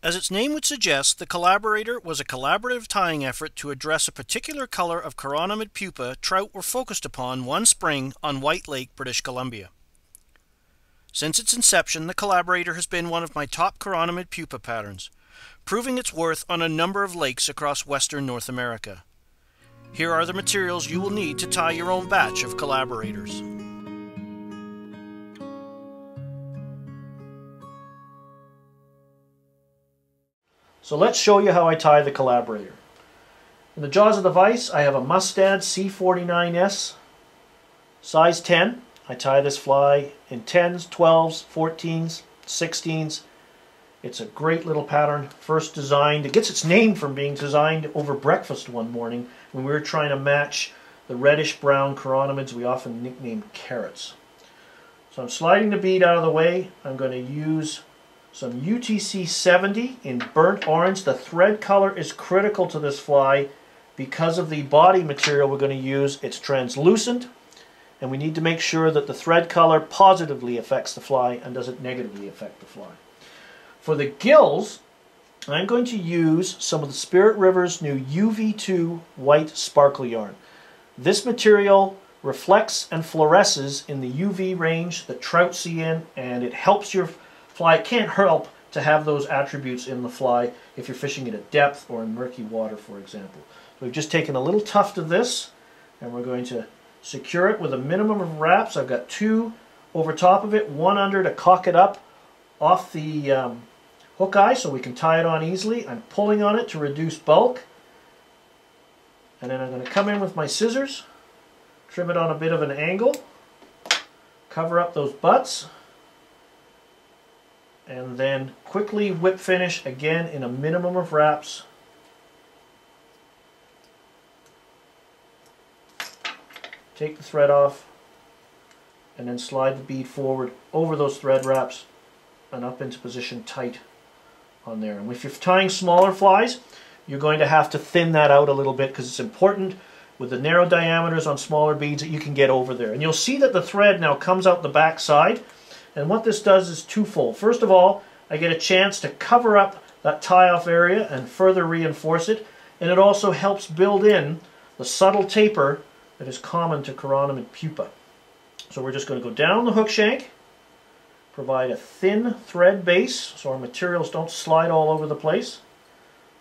As its name would suggest, the Collaborator was a collaborative tying effort to address a particular color of Chironomid pupa trout were focused upon one spring on White Lake, British Columbia. Since its inception, the Collaborator has been one of my top Chironomid pupa patterns, proving its worth on a number of lakes across western North America. Here are the materials you will need to tie your own batch of Collaborators. So let's show you how I tie the Collaborator. In the jaws of the vise, I have a Mustad C49S, size 10. I tie this fly in 10s, 12s, 14s, 16s. It's a great little pattern, first designed. It gets its name from being designed over breakfast one morning when we were trying to match the reddish-brown Chironomids we often nicknamed carrots. So I'm sliding the bead out of the way. I'm going to use some UTC 70 in burnt orange. The thread color is critical to this fly because of the body material we're going to use. It's translucent, and we need to make sure that the thread color positively affects the fly and doesn't negatively affect the fly. For the gills, I'm going to use some of the Spirit River's new UV2 white sparkle yarn. This material reflects and fluoresces in the UV range that trout see in, and it helps your fly. It can't help to have those attributes in the fly if you're fishing at a depth or in murky water, for example. So we've just taken a little tuft of this, and we're going to secure it with a minimum of wraps. I've got two over top of it, one under to cock it up off the hook eye so we can tie it on easily. I'm pulling on it to reduce bulk, and then I'm going to come in with my scissors, trim it on a bit of an angle, cover up those butts, and then quickly whip finish again in a minimum of wraps. Take the thread off and then slide the bead forward over those thread wraps and up into position tight on there. And if you're tying smaller flies, you're going to have to thin that out a little bit because it's important with the narrow diameters on smaller beads that you can get over there. And you'll see that the thread now comes out the back side. And what this does is twofold. First of all, I get a chance to cover up that tie-off area and further reinforce it. And it also helps build in the subtle taper that is common to Chironomid pupa. So we're just going to go down the hook shank, provide a thin thread base so our materials don't slide all over the place.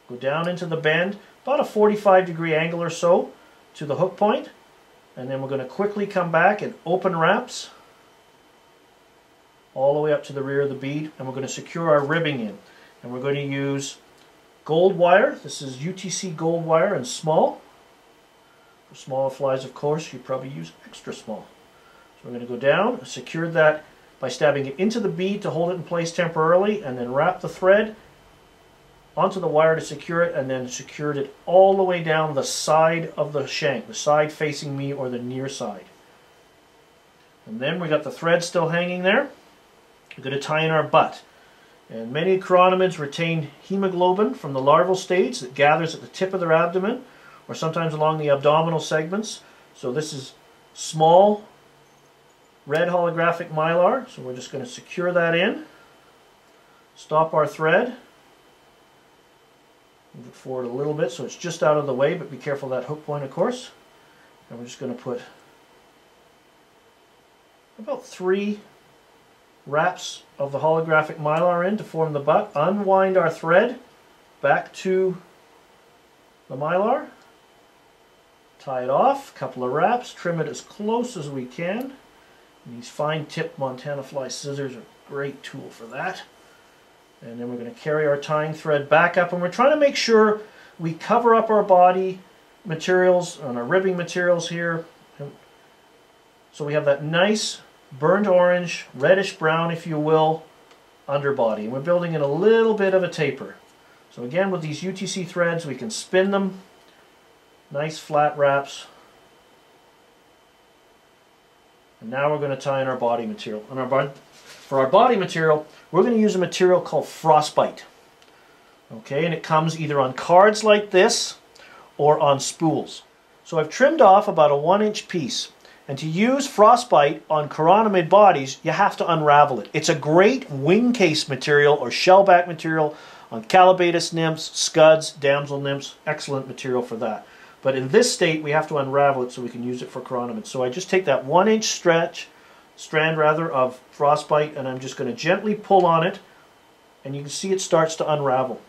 Go down into the bend, about a 45-degree angle or so to the hook point. And then we're going to quickly come back and open wraps all the way up to the rear of the bead, and we're going to secure our ribbing in. And we're going to use gold wire. This is UTC gold wire in small. For smaller flies, of course, you probably use extra small. So we're going to go down, secure that by stabbing it into the bead to hold it in place temporarily, and then wrap the thread onto the wire to secure it, and then secured it all the way down the side of the shank, the side facing me or the near side. And then we got the thread still hanging there. We're going to tie in our butt. And many chironomids retain hemoglobin from the larval stage that gathers at the tip of their abdomen or sometimes along the abdominal segments. So this is small red holographic mylar. So we're just going to secure that in. Stop our thread. Move it forward a little bit so it's just out of the way, but be careful of that hook point, of course. And we're just going to put about 3 wraps of the holographic mylar in to form the butt. Unwind our thread back to the mylar. Tie it off, a couple of wraps, trim it as close as we can. And these fine tip Montana fly scissors are a great tool for that. And then we're going to carry our tying thread back up, and we're trying to make sure we cover up our body materials and our ribbing materials here. So we have that nice burnt orange, reddish brown, if you will, underbody. And we're building in a little bit of a taper. So again, with these UTC threads, we can spin them. Nice flat wraps. And now we're going to tie in our body material. For our body material, we're going to use a material called Frostbite. Okay, and it comes either on cards like this or on spools. So I've trimmed off about a 1-inch piece. And to use Frostbite on Chironomid bodies, you have to unravel it. It's a great wing case material or shellback material on Callibatus nymphs, scuds, damsel nymphs. Excellent material for that. But in this state, we have to unravel it so we can use it for chironomid. So I just take that 1-inch strand of Frostbite, and I'm just going to gently pull on it, and you can see it starts to unravel.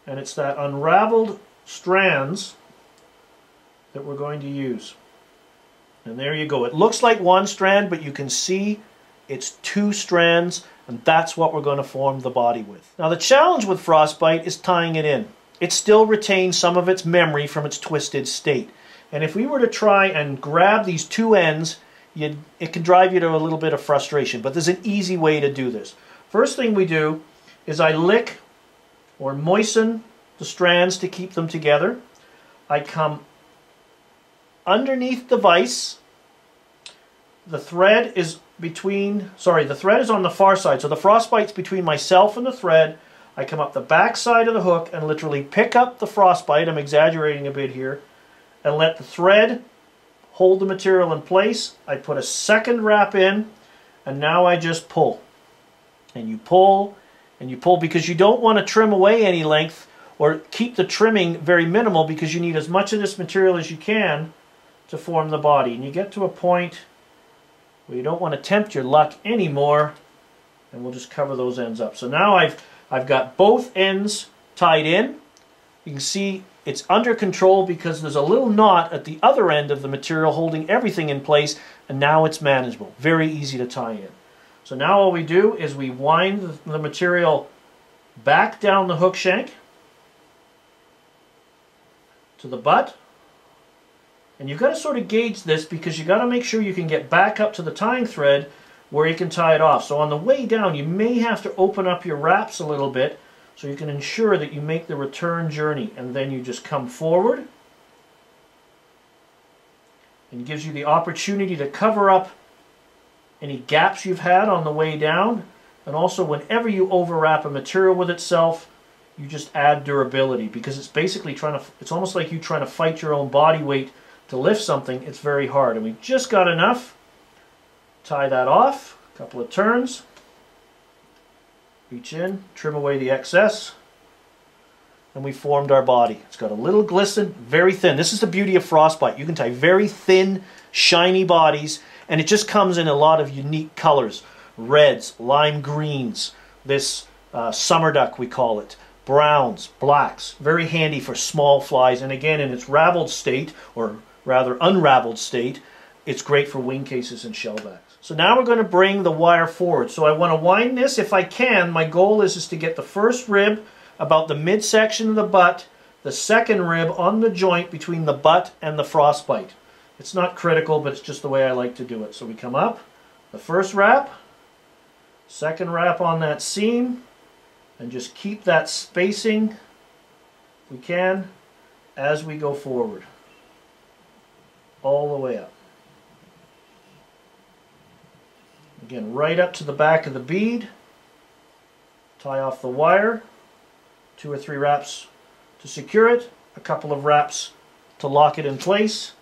And it's that unraveled strands that we're going to use. And there you go. It looks like one strand, but you can see it's 2 strands, and that's what we're going to form the body with. Now the challenge with Frostbite is tying it in. It still retains some of its memory from its twisted state. And if we were to try and grab these 2 ends, it can drive you to a little bit of frustration. But there's an easy way to do this. First thing we do is I lick or moisten the strands to keep them together. I come underneath the vise. The thread is the thread is on the far side, so the Frostbite's between myself and the thread. I come up the back side of the hook and literally pick up the Frostbite, I'm exaggerating a bit here, and let the thread hold the material in place. I put a second wrap in, and now I just pull. And you pull, and you pull, because you don't want to trim away any length or keep the trimming very minimal, because you need as much of this material as you can to form the body. And you get to a point where you don't want to tempt your luck anymore, and we'll just cover those ends up. So now I've got both ends tied in. You can see it's under control because there's a little knot at the other end of the material holding everything in place, and now it's manageable. Very easy to tie in. So now all we do is we wind the material back down the hook shank to the butt. And you've got to sort of gauge this, because you've got to make sure you can get back up to the tying thread where you can tie it off. So on the way down, you may have to open up your wraps a little bit so you can ensure that you make the return journey. And then you just come forward. And it gives you the opportunity to cover up any gaps you've had on the way down. And also, whenever you overwrap a material with itself, you just add durability, because it's basically it's almost like you trying to fight your own body weight to lift something. It's very hard. And we just got enough. Tie that off, a couple of turns, reach in, trim away the excess, and we formed our body. It's got a little glisten, very thin. This is the beauty of Frostbite. You can tie very thin, shiny bodies, and it just comes in a lot of unique colors. Reds, lime greens, this summer duck we call it, browns, blacks. Very handy for small flies, and again, in its raveled state, or rather unraveled state, it's great for wing cases and shellbacks. So now we're going to bring the wire forward. So I want to wind this if I can. My goal is to get the first rib about the midsection of the butt, the second rib on the joint between the butt and the Frostbite. It's not critical, but it's just the way I like to do it. So we come up, the first wrap, second wrap on that seam, and just keep that spacing, if we can, as we go forward, all the way up. Again, right up to the back of the bead, tie off the wire, 2 or 3 wraps to secure it, a couple of wraps to lock it in place,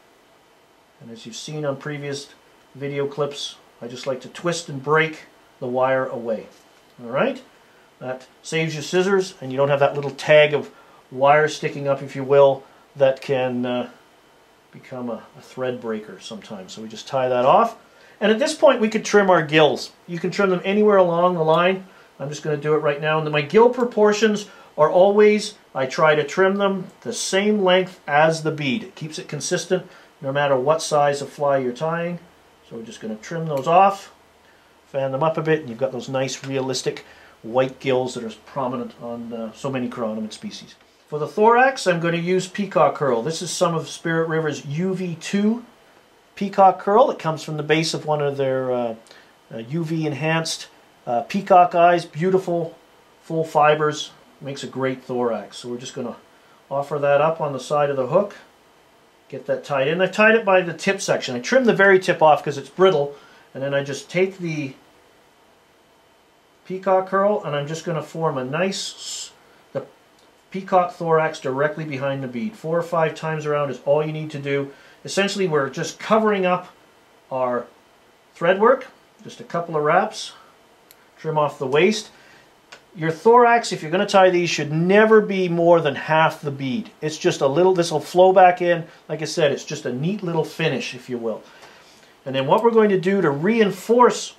and as you've seen on previous video clips, I just like to twist and break the wire away. Alright? That saves you scissors, and you don't have that little tag of wire sticking up, if you will, that can become a thread breaker sometimes. So we just tie that off. And at this point we could trim our gills. You can trim them anywhere along the line. I'm just going to do it right now. And my gill proportions are always, I try to trim them the same length as the bead. It keeps it consistent no matter what size of fly you're tying. So we're just going to trim those off, fan them up a bit, and you've got those nice realistic white gills that are prominent on so many chironomid species. For the thorax, I'm going to use peacock curl. This is some of Spirit River's UV2 peacock curl. It comes from the base of one of their UV enhanced peacock eyes. Beautiful, full fibers. Makes a great thorax. So we're just going to offer that up on the side of the hook. Get that tied in. I tied it by the tip section. I trimmed the very tip off because it's brittle, and then I just take the peacock curl and I'm just going to form a nice the peacock thorax directly behind the bead. 4 or 5 times around is all you need to do. Essentially, we're just covering up our thread work. Just a couple of wraps. trim off the waist. Your thorax, if you're going to tie these, should never be more than half the bead. It's just a little, this will flow back in. Like I said, it's just a neat little finish, if you will. And then what we're going to do to reinforce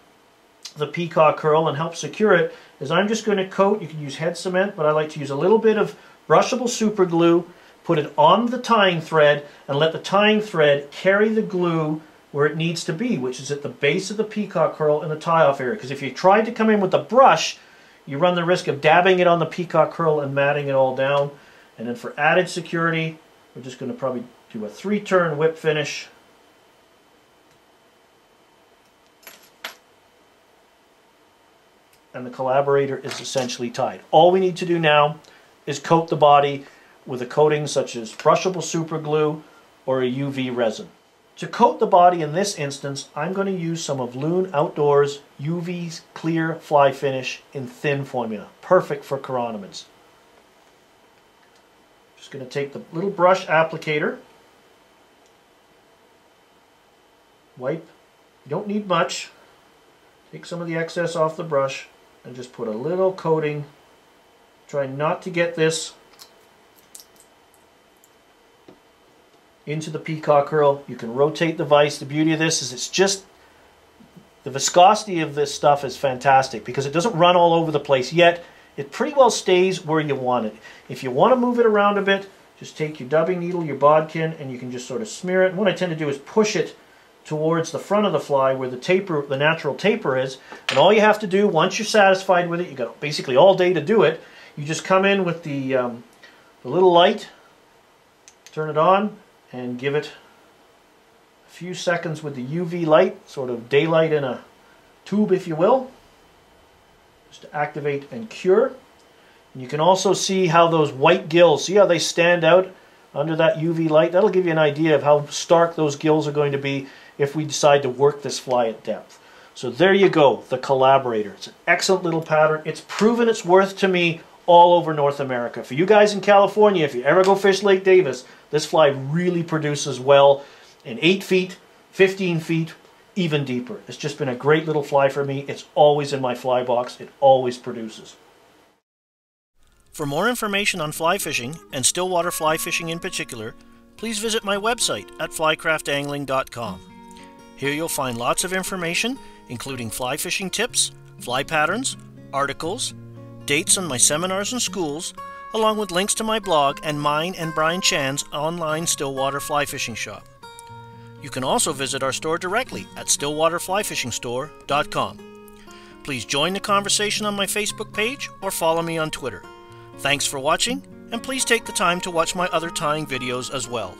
the peacock curl and help secure it is I'm just going to coat, you can use head cement, but I like to use a little bit of brushable super glue, put it on the tying thread, and let the tying thread carry the glue where it needs to be, which is at the base of the peacock curl in the tie-off area. Because if you tried to come in with a brush, you run the risk of dabbing it on the peacock curl and matting it all down. And then for added security, we're just going to probably do a 3-turn whip finish. And the Collaborator is essentially tied. All we need to do now is coat the body with a coating such as brushable super glue or a UV resin. To coat the body in this instance, I'm going to use some of Loon Outdoors UV Clear Fly Finish in thin formula. Perfect for chironomids. Just going to take the little brush applicator, wipe. You don't need much. Take some of the excess off the brush and just put a little coating. Try not to get this into the peacock curl. You can rotate the vise. The beauty of this is it's just, the viscosity of this stuff is fantastic because it doesn't run all over the place, yet it pretty well stays where you want it. If you want to move it around a bit, just take your dubbing needle, your bodkin, and you can just sort of smear it. And what I tend to do is push it towards the front of the fly where the taper, the natural taper is. And all you have to do, once you're satisfied with it, you got basically all day to do it. You just come in with the little light, turn it on, and give it a few seconds with the UV light, sort of daylight in a tube, if you will, just to activate and cure. And you can also see how those white gills, see how they stand out under that UV light? That'll give you an idea of how stark those gills are going to be if we decide to work this fly at depth. So there you go, the Collaborator. It's an excellent little pattern. It's proven its worth to me all over North America. For you guys in California, if you ever go fish Lake Davis, this fly really produces well in 8 feet, 15 feet, even deeper. It's just been a great little fly for me. It's always in my fly box. It always produces. For more information on fly fishing, and stillwater fly fishing in particular, please visit my website at flycraftangling.com. Here you'll find lots of information, including fly fishing tips, fly patterns, articles, dates on my seminars and schools, along with links to my blog and mine and Brian Chan's online Stillwater fly fishing shop. You can also visit our store directly at stillwaterflyfishingstore.com. Please join the conversation on my Facebook page or follow me on Twitter. Thanks for watching, and please take the time to watch my other tying videos as well.